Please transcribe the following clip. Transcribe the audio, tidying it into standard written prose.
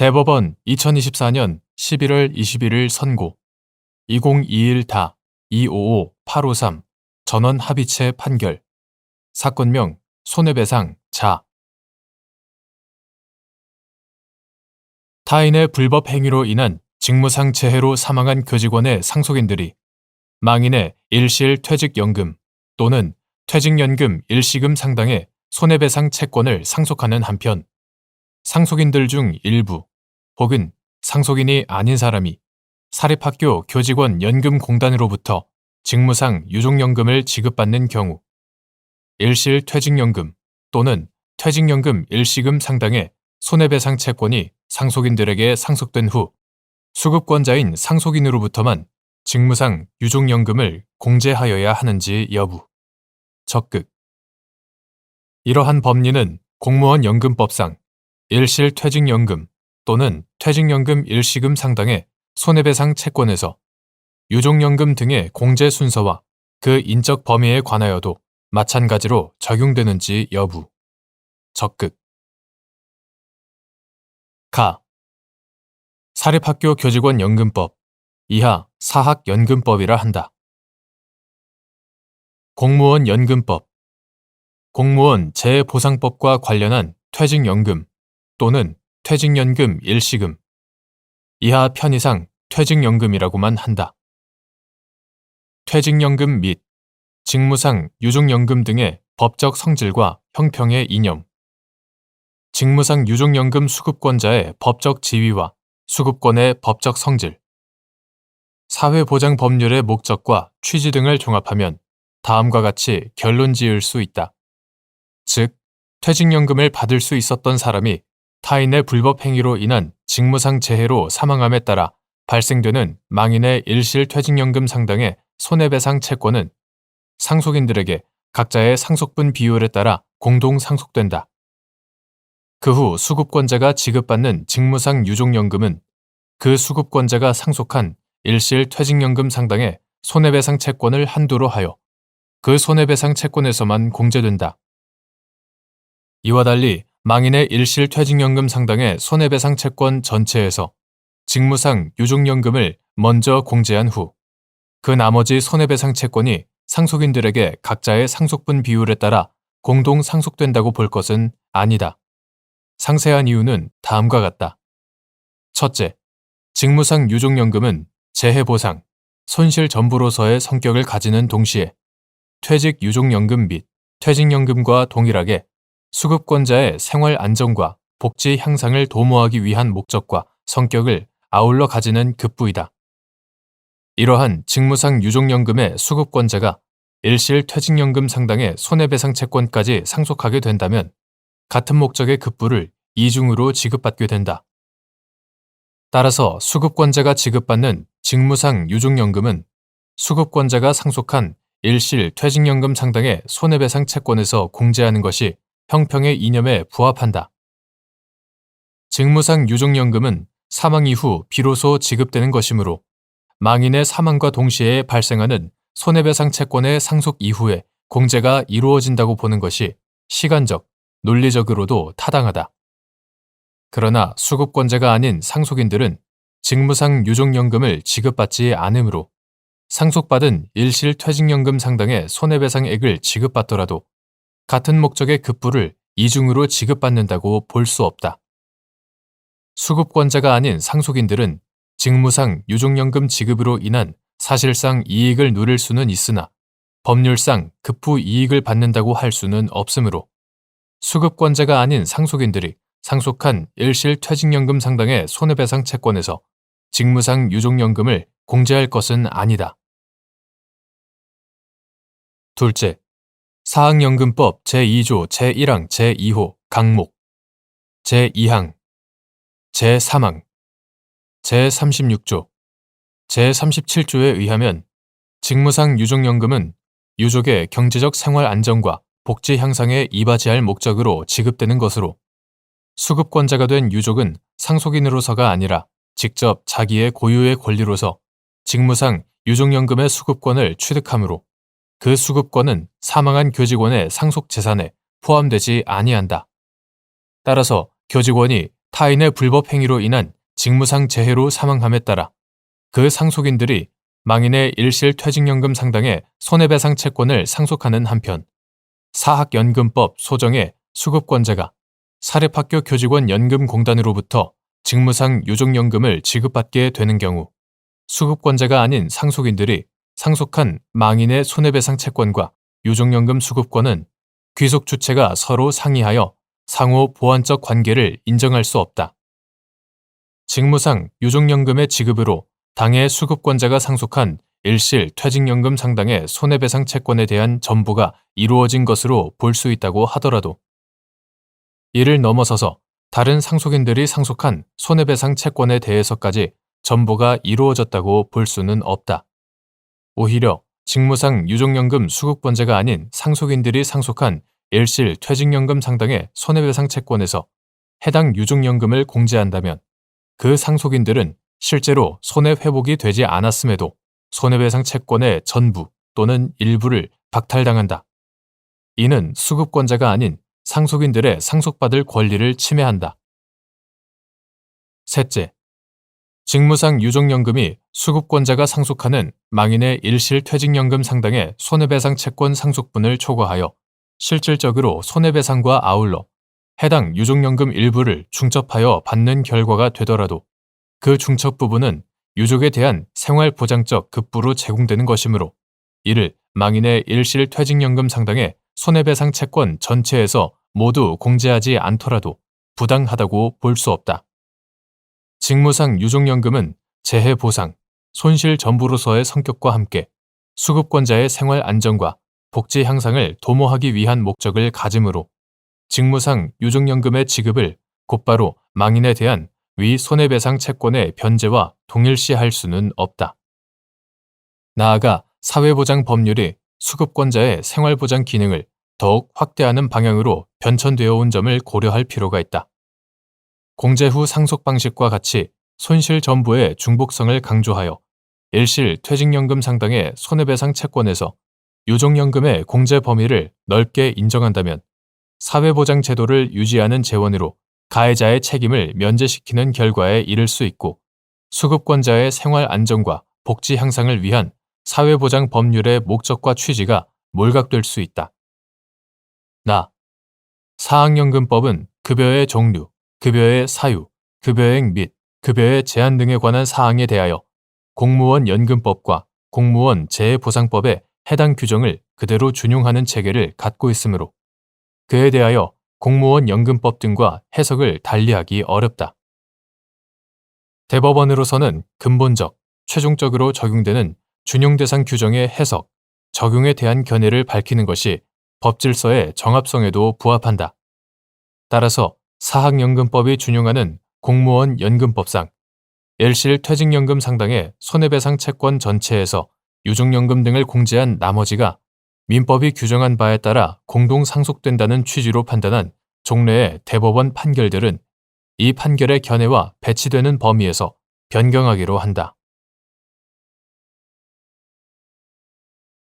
대법원 2024년 11월 21일 선고 2021-255-853 전원 합의체 판결 사건명 손해배상 자 타인의 불법 행위로 인한 직무상 재해로 사망한 교직원의 상속인들이 망인의 일실퇴직연금 또는 퇴직연금 일시금 상당의 손해배상 채권을 상속하는 한편 상속인들 중 일부 혹은 상속인이 아닌 사람이 사립학교 교직원 연금공단으로부터 직무상 유종연금을 지급받는 경우 일실퇴직연금 또는 퇴직연금 일시금 상당의 손해배상 채권이 상속인들에게 상속된 후 수급권자인 상속인으로부터만 직무상 유종연금을 공제하여야 하는지 여부. 적극. 이러한 법리는 공무원 연금법상 일실퇴직연금 또는 퇴직연금 일시금 상당의 손해배상 채권에서 유종연금 등의 공제 순서와 그 인적 범위에 관하여도 마찬가지로 적용되는지 여부. 적극. 가. 사립학교 교직원 연금법 이하 사학연금법이라 한다. 공무원 연금법 공무원 재보상법과 관련한 퇴직연금 또는 퇴직연금 일시금 이하 편의상 퇴직연금이라고만 한다. 퇴직연금 및 직무상 유종연금 등의 법적 성질과 형평의 이념 직무상 유종연금 수급권자의 법적 지위와 수급권의 법적 성질 사회보장 법률의 목적과 취지 등을 종합하면 다음과 같이 결론 지을 수 있다. 즉, 퇴직연금을 받을 수 있었던 사람이 타인의 불법 행위로 인한 직무상 재해로 사망함에 따라 발생되는 망인의 일실퇴직연금 상당의 손해배상 채권은 상속인들에게 각자의 상속분 비율에 따라 공동 상속된다. 그 후 수급권자가 지급받는 직무상 유종연금은 그 수급권자가 상속한 일실퇴직연금 상당의 손해배상 채권을 한도로 하여 그 손해배상 채권에서만 공제된다. 이와 달리 망인의 일실퇴직연금 상당의 손해배상 채권 전체에서 직무상 유종연금을 먼저 공제한 후 그 나머지 손해배상 채권이 상속인들에게 각자의 상속분 비율에 따라 공동 상속된다고 볼 것은 아니다. 상세한 이유는 다음과 같다. 첫째, 직무상 유종연금은 재해보상, 손실전부로서의 성격을 가지는 동시에 퇴직 유종연금 및 퇴직연금과 동일하게 수급권자의 생활 안정과 복지 향상을 도모하기 위한 목적과 성격을 아울러 가지는 급부이다. 이러한 직무상 유종연금의 수급권자가 일실퇴직연금 상당의 손해배상 채권까지 상속하게 된다면 같은 목적의 급부를 이중으로 지급받게 된다. 따라서 수급권자가 지급받는 직무상 유종연금은 수급권자가 상속한 일실퇴직연금 상당의 손해배상 채권에서 공제하는 것이 형평의 이념에 부합한다. 직무상 유종연금은 사망 이후 비로소 지급되는 것이므로 망인의 사망과 동시에 발생하는 손해배상 채권의 상속 이후에 공제가 이루어진다고 보는 것이 시간적, 논리적으로도 타당하다. 그러나 수급권자가 아닌 상속인들은 직무상 유종연금을 지급받지 않으므로 상속받은 일실퇴직연금 상당의 손해배상액을 지급받더라도 같은 목적의 급부를 이중으로 지급받는다고 볼 수 없다. 수급권자가 아닌 상속인들은 직무상 유종연금 지급으로 인한 사실상 이익을 누릴 수는 있으나 법률상 급부 이익을 받는다고 할 수는 없으므로 수급권자가 아닌 상속인들이 상속한 일실퇴직연금 상당의 손해배상 채권에서 직무상 유종연금을 공제할 것은 아니다. 둘째, 사학연금법 제2조 제1항 제2호 강목 제2항 제3항 제36조 제37조에 의하면 직무상 유종연금은 유족의 경제적 생활 안정과 복지 향상에 이바지할 목적으로 지급되는 것으로 수급권자가 된 유족은 상속인으로서가 아니라 직접 자기의 고유의 권리로서 직무상 유종연금의 수급권을 취득하므로 그 수급권은 사망한 교직원의 상속 재산에 포함되지 아니한다. 따라서 교직원이 타인의 불법 행위로 인한 직무상 재해로 사망함에 따라 그 상속인들이 망인의 일실퇴직연금 상당의 손해배상 채권을 상속하는 한편 사학연금법 소정의 수급권자가 사립학교 교직원 연금공단으로부터 직무상 유족연금을 지급받게 되는 경우 수급권자가 아닌 상속인들이 상속한 망인의 손해배상 채권과 유족연금 수급권은 귀속 주체가 서로 상의하여 상호 보완적 관계를 인정할 수 없다. 직무상 유족연금의 지급으로 당해 수급권자가 상속한 일실 퇴직연금 상당의 손해배상 채권에 대한 전부가 이루어진 것으로 볼 수 있다고 하더라도 이를 넘어서서 다른 상속인들이 상속한 손해배상 채권에 대해서까지 전부가 이루어졌다고 볼 수는 없다. 오히려 직무상 유족연금 수급권자가 아닌 상속인들이 상속한 일실 퇴직연금 상당의 손해배상 채권에서 해당 유족연금을 공제한다면 그 상속인들은 실제로 손해회복이 되지 않았음에도 손해배상 채권의 전부 또는 일부를 박탈당한다. 이는 수급권자가 아닌 상속인들의 상속받을 권리를 침해한다. 셋째, 직무상 유족연금이 수급권자가 상속하는 망인의 일실퇴직연금 상당의 손해배상 채권 상속분을 초과하여 실질적으로 손해배상과 아울러 해당 유족연금 일부를 중첩하여 받는 결과가 되더라도 그 중첩 부분은 유족에 대한 생활보장적 급부로 제공되는 것이므로 이를 망인의 일실퇴직연금 상당의 손해배상 채권 전체에서 모두 공제하지 않더라도 부당하다고 볼 수 없다. 직무상 유족연금은 재해보상, 손실 전부로서의 성격과 함께 수급권자의 생활 안정과 복지 향상을 도모하기 위한 목적을 가지므로 직무상 유족연금의 지급을 곧바로 망인에 대한 위 손해배상 채권의 변제와 동일시할 수는 없다. 나아가 사회보장 법률이 수급권자의 생활보장 기능을 더욱 확대하는 방향으로 변천되어 온 점을 고려할 필요가 있다. 공제 후 상속 방식과 같이 손실 전부의 중복성을 강조하여 일실 퇴직연금 상당의 손해배상 채권에서 유족연금의 공제 범위를 넓게 인정한다면 사회보장 제도를 유지하는 재원으로 가해자의 책임을 면제시키는 결과에 이를 수 있고 수급권자의 생활 안정과 복지 향상을 위한 사회보장 법률의 목적과 취지가 몰각될 수 있다. 사학연금법은 급여의 종류, 급여의 사유, 급여액 및 급여의 제한 등에 관한 사항에 대하여 공무원 연금법과 공무원 재해보상법의 해당 규정을 그대로 준용하는 체계를 갖고 있으므로 그에 대하여 공무원 연금법 등과 해석을 달리하기 어렵다. 대법원으로서는 근본적, 최종적으로 적용되는 준용 대상 규정의 해석, 적용에 대한 견해를 밝히는 것이 법질서의 정합성에도 부합한다. 따라서 사학연금법이 준용하는 공무원 연금법상 일실 퇴직연금 상당의 손해배상 채권 전체에서 유족연금 등을 공제한 나머지가 민법이 규정한 바에 따라 공동 상속된다는 취지로 판단한 종래의 대법원 판결들은 이 판결의 견해와 배치되는 범위에서 변경하기로 한다.